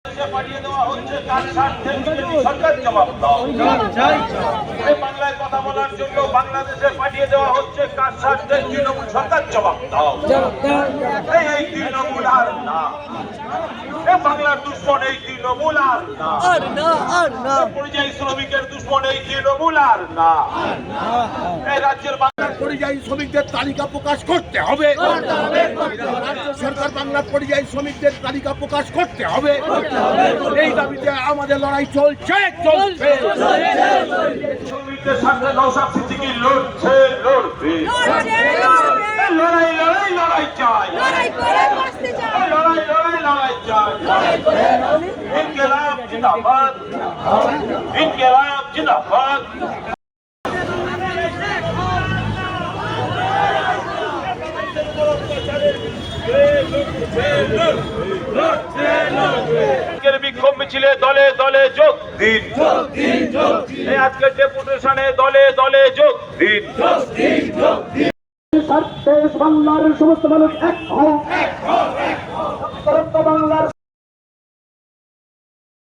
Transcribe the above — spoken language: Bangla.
পাঠিয়ে দেওয়া হচ্ছে কার স্বার্থে সরকার জবাব দাও। এই বাংলায় কথা বলার জন্য বাংলাদেশে পাঠিয়ে দেওয়া হচ্ছে কার স্বার্থে তৃণমূল সরকার জবাব দাও। এই তৃণমূল আর না, বাংলার দুশ্মন এই তৃণমূল আর না, পরিযায়ী শ্রমিকের দুশ্মন এই তৃণমূল আর না। এই রাজ্যের বাংলার পরিযায়ী শ্রমিকদের তালিকা প্রকাশ করতে হবে। রাজ্য সরকার বাংলার পরিযায়ী শ্রমিকদের তালিকা প্রকাশ করতে হবে। এই দাবিতে আমাদের লড়াই চলছে। শ্রমিকদের সাথে নওশাদ সিদ্দিকী লড়ছে, লড়বে। লড়াই লড়াই লড়াই চাই, লড়াই লড়াই লড়াই চাই। ইনকিলাব জিন্দাবাদ, ইনকিলাব জিন্দাবাদ। বিক্ষোভ মিছিলে দলে দলে যোগ দিন। আজকের ডেপুটেশনে দলে দলে যোগ দিন। বাংলার সমস্ত মানুষ এক হও।